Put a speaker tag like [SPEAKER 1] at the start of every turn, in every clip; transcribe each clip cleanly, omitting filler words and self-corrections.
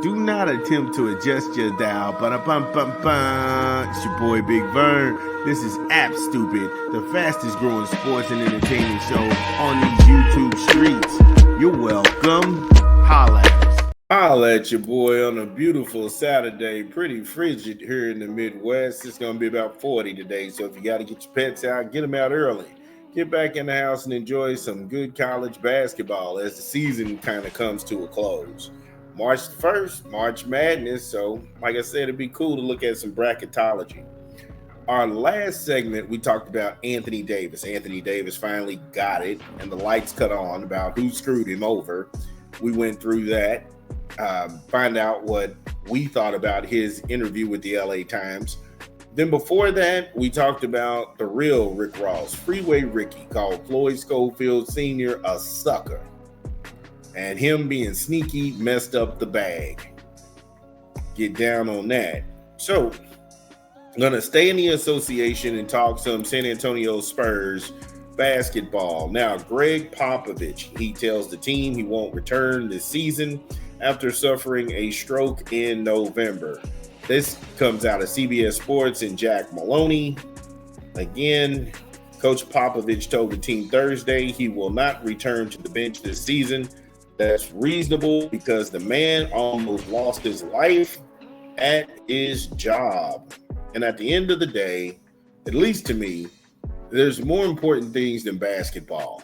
[SPEAKER 1] Do not attempt to adjust your dial. Ba-da-bum-bum-bum. It's your boy Big Vern. This is App Stupid, the fastest growing sports and entertainment show on these YouTube streets. You're welcome. Holla at us. Holla at your boy on a beautiful Saturday. Pretty frigid here in the Midwest. It's going to be about 40 today. So if you got to get your pets out, get them out early. Get back in the house and enjoy some good college basketball as the season kind of comes to a close. March 1st, March Madness. So, like I said, it'd be cool to look at some bracketology. Our last segment, we talked about Anthony Davis. Anthony Davis finally got it, and the lights cut on about who screwed him over. We went through that, find out what we thought about his interview with the LA Times. Then before that, we talked about the real Rick Ross, Freeway Ricky, called Floyd Schofield Sr. a sucker. And him being sneaky messed up the bag. Get down on that. So, I'm going to stay in the association and talk some San Antonio Spurs basketball. Now, Greg Popovich, he tells the team he won't return this season after suffering a stroke in November. This comes out of CBS Sports and Jack Maloney. Again, Coach Popovich told the team Thursday he will not return to the bench this season. That's reasonable because the man almost lost his life at his job. And at the end of the day, at least to me, there's more important things than basketball.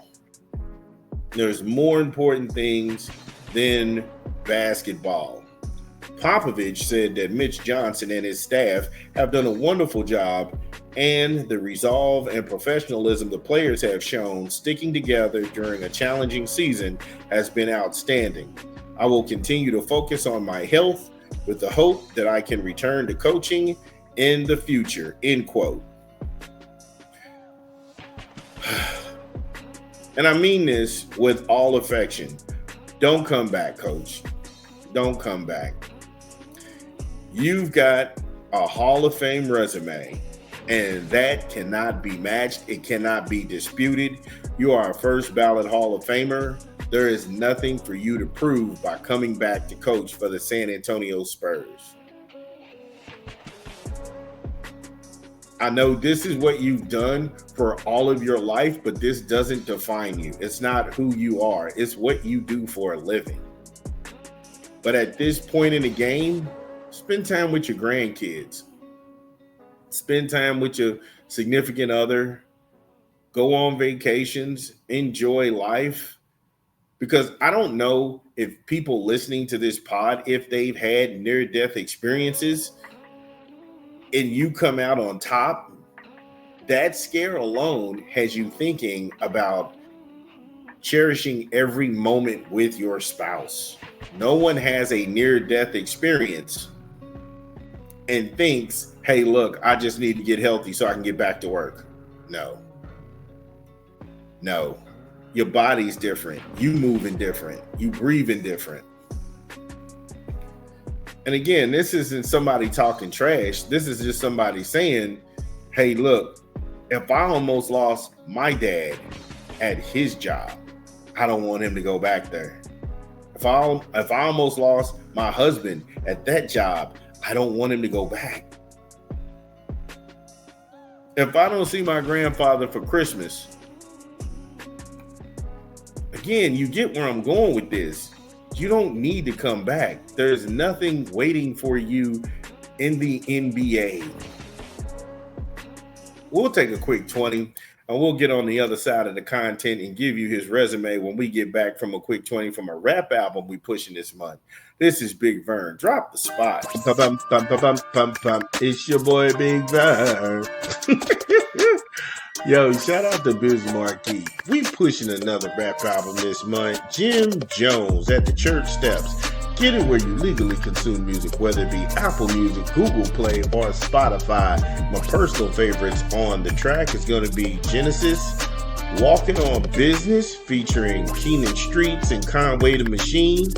[SPEAKER 1] There's more important things than basketball. Popovich said that Mitch Johnson and his staff have done a wonderful job, and the resolve and professionalism the players have shown sticking together during a challenging season has been outstanding. I will continue to focus on my health with the hope that I can return to coaching in the future, end quote. And I mean this with all affection. Don't come back, coach. Don't come back. You've got a Hall of Fame resume, and that cannot be matched. It cannot be disputed. You are a first ballot Hall of Famer. There is nothing for you to prove by coming back to coach for the San Antonio Spurs. I know this is what you've done for all of your life, but this doesn't define you. It's not who you are. It's what you do for a living. But at this point in the game, spend time with your grandkids. Spend time with your significant other. Go on vacations. Enjoy life. Because I don't know if people listening to this pod, if they've had near-death experiences and you come out on top, that scare alone has you thinking about cherishing every moment with your spouse. No one has a near-death experience and thinks, hey, look, I just need to get healthy so I can get back to work. No. Your body's different. You moving different. You breathing different. And again, this isn't somebody talking trash. This is just somebody saying, hey, look, if I almost lost my dad at his job, I don't want him to go back there. If I almost lost my husband at that job, I don't want him to go back. If I don't see my grandfather for Christmas, again, you get where I'm going with this. You don't need to come back. There's nothing waiting for you in the NBA. We'll take a quick 20 and we'll get on the other side of the content and give you his resume when we get back from a quick 20 from a rap album we pushing this month. This is Big Vern. Drop the spot. It's your boy Big Vern. Yo, shout out to Biz Marquee. We pushing another rap album this month. Jim Jones at the church steps. Get it where you legally consume music, whether it be Apple Music, Google Play, or Spotify. My personal favorites on the track is going to be Genesis, Walking on Business, featuring Keenan Streets and Conway the Machine,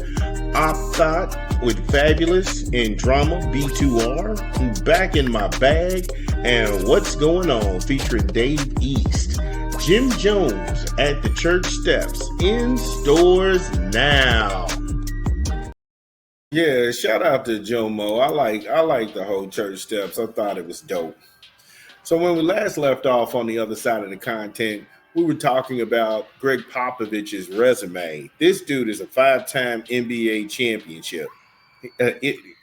[SPEAKER 1] Op Thought with Fabulous and Drama, B2R, Back in My Bag, and What's Going On, featuring Dave East. Jim Jones at the church steps, in stores now. Yeah, shout out to Jomo. I like the whole church steps. I thought it was dope. So when we last left off on the other side of the content, we were talking about Greg Popovich's resume. This dude is a five-time NBA championship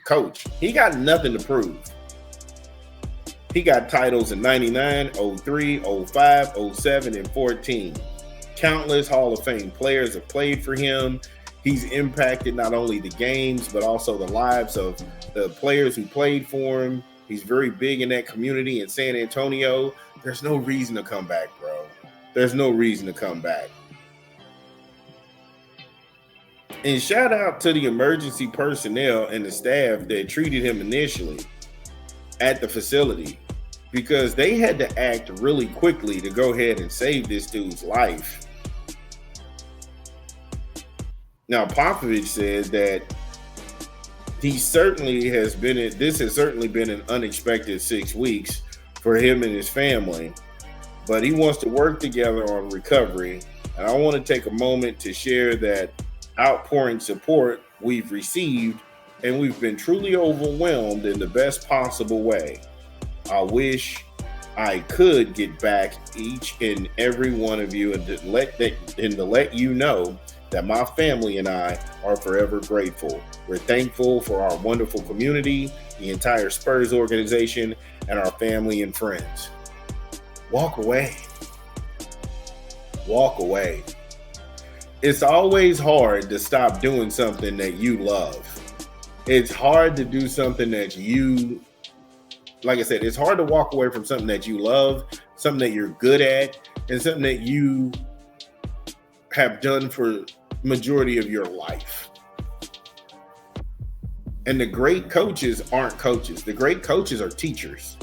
[SPEAKER 1] coach. He got nothing to prove. He got titles in 99, 03, 05, 07, and 14. Countless Hall of Fame players have played for him. He's impacted not only the games, but also the lives of the players who played for him. He's very big in that community in San Antonio. There's no reason to come back, bro. There's no reason to come back. And shout out to the emergency personnel and the staff that treated him initially at the facility, because they had to act really quickly to go ahead and save this dude's life. Now, Popovich says that this has certainly been an unexpected 6 weeks for him and his family, but he wants to work together on recovery. And I want to take a moment to share that outpouring support we've received, and we've been truly overwhelmed in the best possible way. I wish I could get back each and every one of you and to let you know that my family and I are forever grateful. We're thankful for our wonderful community, the entire Spurs organization, and our family and friends. Walk away. Walk away. It's always hard to stop doing something that you love. It's hard to do something that you, like I said, it's hard to walk away from something that you love, something that you're good at, and something that you have done for majority of your life. And the great coaches aren't coaches. The great coaches are teachers,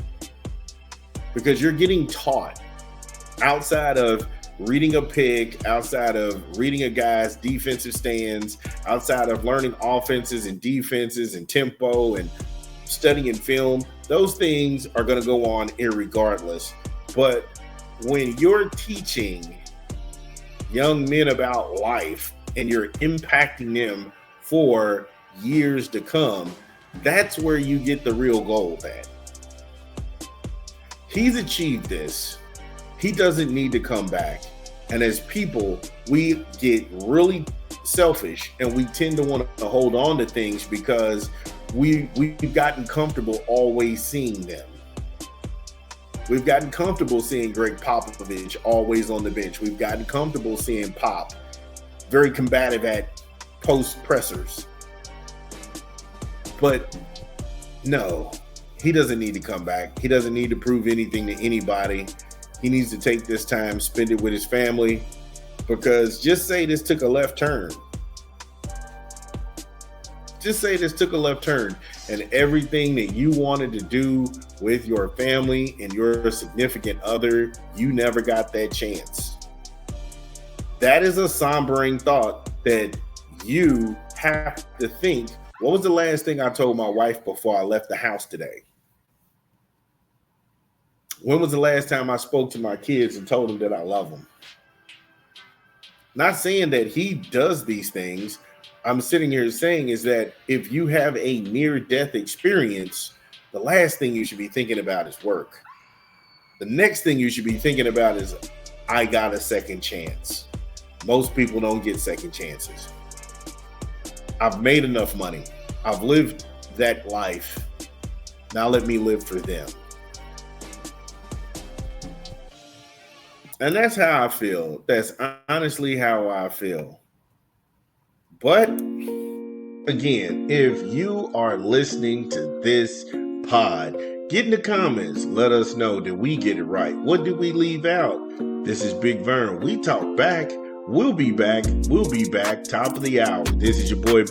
[SPEAKER 1] because you're getting taught outside of reading a pick, outside of reading a guy's defensive stance, outside of learning offenses and defenses and tempo and studying film. Those things are going to go on irregardless. But when you're teaching young men about life and you're impacting them for years to come, that's where you get the real gold at. He's achieved this. He doesn't need to come back. And as people, we get really selfish and we tend to want to hold on to things because we've gotten comfortable always seeing them. We've gotten comfortable seeing Greg Popovich always on the bench. We've gotten comfortable seeing Pop very combative at post pressers. But no, he doesn't need to come back. He doesn't need to prove anything to anybody. He needs to take this time, spend it with his family, because just say this took a left turn. Just say this took a left turn and everything that you wanted to do with your family and your significant other, you never got that chance. That is a sombering thought that you have to think. What was the last thing I told my wife before I left the house today? When was the last time I spoke to my kids and told them that I love them? Not saying that he does these things. I'm sitting here saying is that if you have a near-death experience, the last thing you should be thinking about is work. The next thing you should be thinking about is, I got a second chance. Most people don't get second chances. I've made enough money. I've lived that life. Now let me live for them. And that's how I feel. That's honestly how I feel. But again, if you are listening to this pod, get in the comments. Let us know, did we get it right? What did we leave out? This is Big Vern. We talk back. We'll be back. We'll be back. Top of the hour. This is your boy, Big